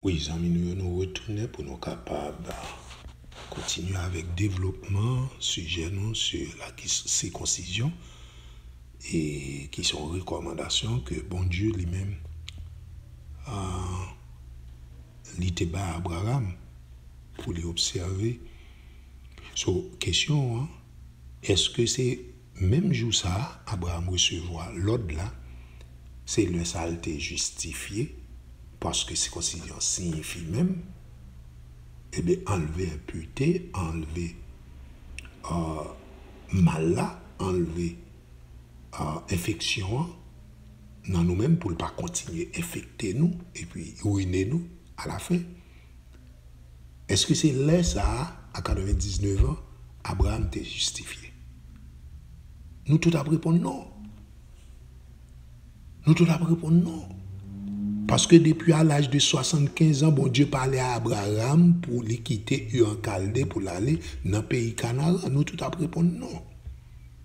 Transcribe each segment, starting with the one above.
Oui, amis, nous retournons pour nous capables de continuer avec développement, sujet nous sur la circoncision et qui sont recommandations que bon Dieu lui-même l'était à Abraham pour les observer. So, question, hein, est-ce que c'est même jour ça, Abraham recevoir l'ordre là, c'est le saleté justifié, parce que circoncision signifie même, eh bien, enlever impureté, enlever mal là, enlever infection, dans nous-mêmes pour ne pas continuer à infecter nous et puis ruiner nous à la fin. Est-ce que c'est là ça, à 99 ans, Abraham t'est justifié? Nous tout après répondre non. Nous tout après répondre non. Parce que depuis à l'âge de 75 ans, bon Dieu parlait à Abraham pour lui quitter Ur-en-Chaldée pour aller dans le pays Canaan. Nous tout après répondre non.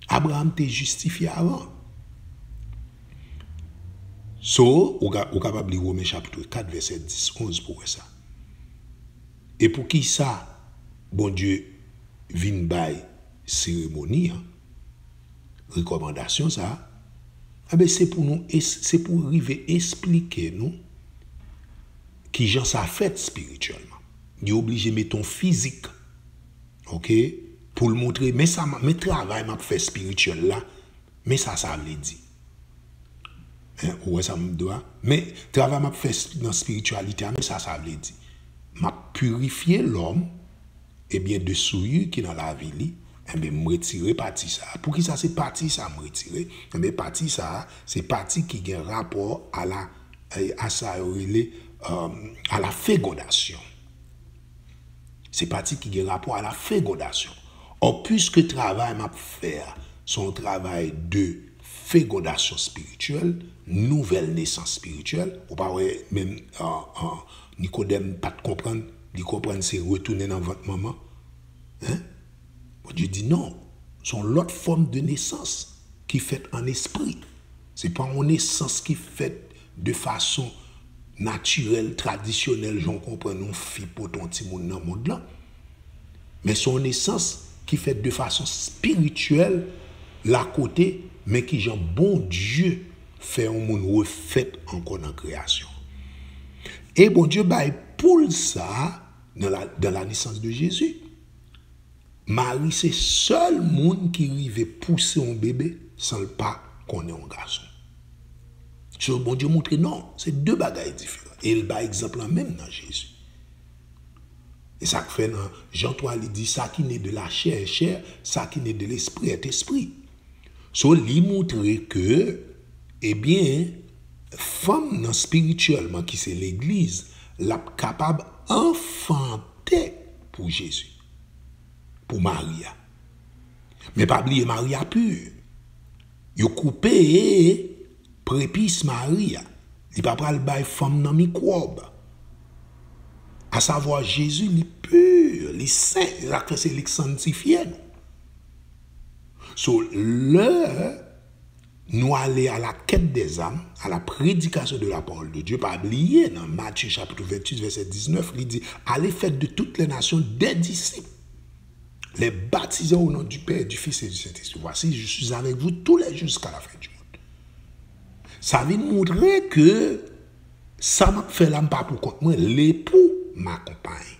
Abraham t'est justifié avant. So, on est capable de lire Romains chapitre 4, verset 10-11 pour ça. Et pour qui ça, bon Dieu, vient by cérémonie, hein, recommandation ça, eh bien c'est pour nous, c'est pour arriver à expliquer nous qui gens ça fait spirituellement. Il est obligé de mettre ton physique, ok, pour le montrer, mais ça, mes travail m'a fait spirituel là, mais ça veut dire. Ouais, ça me doit. Mais travail m'a fait dans la spiritualité, mais ça veut dire. M'a purifié l'homme, et bien de souillure qui dans la vie, et bien me retirer partie ça. Pour qui ça c'est partie ça me retirer? Et bien partie ça, c'est partie qui a un rapport à la fécondation. C'est partie qui a un rapport à la fécondation. Or, puisque travail m'a fait son travail de fécondation spirituelle, nouvelle naissance spirituelle, ou pas même Nicodème pas de comprendre, il comprend c'est retourner dans votre maman. Hein? Bon Dieu dit non, c'est l'autre forme de naissance qui est faite en esprit. C'est pas une naissance qui est faite de façon naturelle, traditionnelle, j'en comprends, non fi pour ton petit monde dans le monde là. Mais son naissance qui est faite de façon spirituelle, la côté, mais qui genre bon Dieu fait un monde refait encore dans la création. Et bon Dieu baille pour ça dans la naissance de Jésus. Marie, c'est seul monde qui arrive pousser un bébé sans le pas qu'on est un garçon. So, bon Dieu montre non, c'est deux bagailles différents. Et il bat exemple même dans Jésus. Et ça fait dans Jean 3, il dit ça qui naît de la chair est chair, ça qui naît de l'esprit est esprit. So, il montre que, eh bien, femme non spirituellement qui c'est l'église, la capable enfanter pour Jésus, pour Maria. Mais pas oublier Maria pure. Il a coupé prépice Maria. Il pas pral bail femme dans microbe. À savoir Jésus, il est pur, il est saint, c'est il sanctifié. So, nous aller à la quête des âmes, à la prédication de la parole de Dieu, pas oublier dans Matthieu chapitre 28, verset 19, il dit, allez faites de toutes les nations des disciples, les baptisant au nom du Père, du Fils et du Saint-Esprit. Voici, je suis avec vous tous les jours jusqu'à la fin du monde. Ça vient montrer que ça m'a fait l'âme pas pour compte moi, l'époux m'accompagne.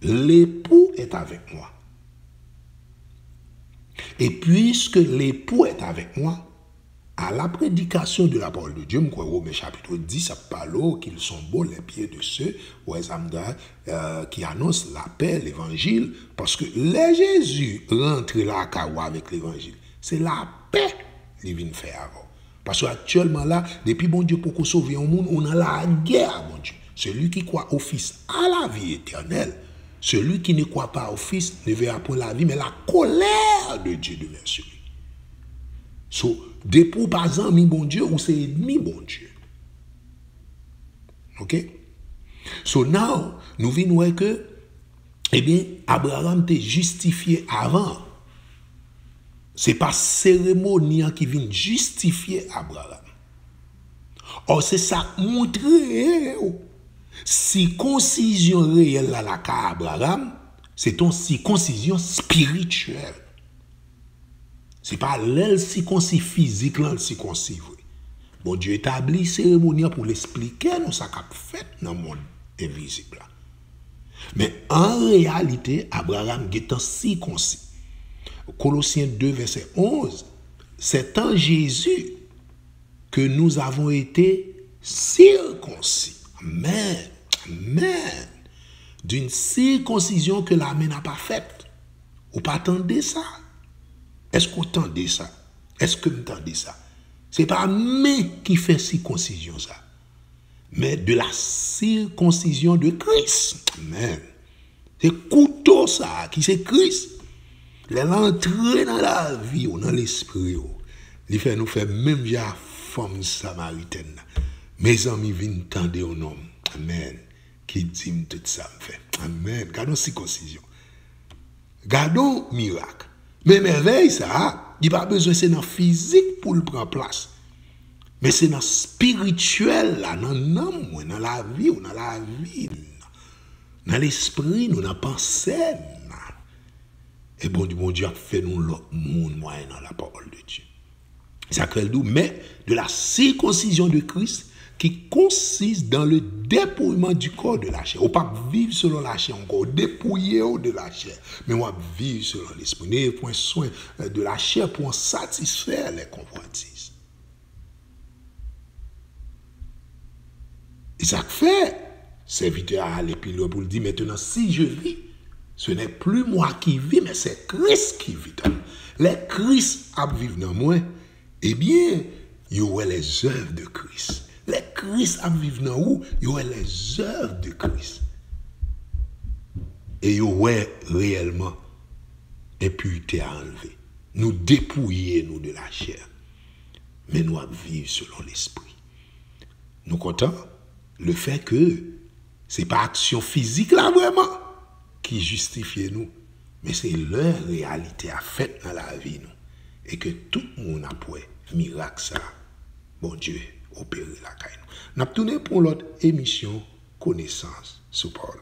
L'époux est avec moi. Et puisque l'époux est avec moi, à la prédication de la parole de Dieu, Romains chapitre 10, ça parle qu'ils sont beaux les pieds de ceux qui annoncent la paix, l'évangile, parce que les Jésus rentre là avec l'évangile. C'est la paix qu'il vient faire avant. Parce qu'actuellement là, depuis bon Dieu pour qu'on sauve un monde, on a la guerre, mon Dieu. Celui qui croit au Fils a la vie éternelle. Celui qui ne croit pas au Fils ne verra pas la vie, mais la colère de Dieu demeure sur lui. So, depuis par exemple, bon Dieu, ou c'est ennemi, bon Dieu. Ok? So now, nous venons voir que, eh bien, Abraham t'est justifié avant. Ce n'est pas cérémonie qui vient justifier Abraham. Or, c'est ça montrer. Circoncision réelle là, la ka Abraham, c'est ton circoncision spirituelle. C'est pas l'aile circoncis physique, là, le circoncis vrai. Bon Dieu établit cérémonie pour l'expliquer, nous, ça qu'a fait dans le monde invisible. Là. Mais en réalité, Abraham est circoncis. Colossiens 2, verset 11, c'est en Jésus que nous avons été circoncis. Amen. Amen. D'une circoncision que la main n'a pas faite. Ou pas attendez ça? Est-ce que vous attendez ça? Est-ce que vous attendez ça? Ce n'est pas main qui fait circoncision ça. Mais de la circoncision de Christ. Amen. C'est couteau ça, qui c'est Christ. L'entrée dans la vie, dans l'esprit. Il fait nous faire même la femme samaritaine. Mes amis viennent tendre au nom. Amen. Qui dit tout ça me fait. Amen. Gardons circoncision. Gardons miracle. Mais merveille, ça, il n'y a pas besoin, c'est dans le physique pour le prendre place. Mais c'est dans le spirituel, là, dans l'âme, dans la vie, dans l'esprit, dans la pensée. Et bon Dieu a fait nous l'autre monde moyen dans la parole de Dieu. Ça crée le doux, mais de la circoncision de Christ qui consiste dans le dépouillement du corps de la chair. On ne peut pas vivre selon la chair encore, dépouiller de la chair, mais on va vivre selon l'esprit. N'ayez point soin de la chair pour satisfaire les convoitises. Et ça fait, serviteur à l'épileur pour le dire, maintenant, si je vis, ce n'est plus moi qui vis, mais c'est Christ qui vit. Les Christ à vivre dans moi, eh bien, il y aura les œuvres de Christ. Les Christ à vivre dans où, il y aura les œuvres de Christ. Et il y aura réellement impureté à enlever. Nous dépouiller nous de la chair. Mais nous allons vivre selon l'esprit. Nous comptons le fait que ce n'est pas action physique là vraiment qui justifie nous, mais c'est leur réalité à fait dans la vie nous. Et que tout le monde a pour miracle ça, bon Dieu, opérer la caille. Nous avons tourné pour l'autre émission Connaissance sous parole.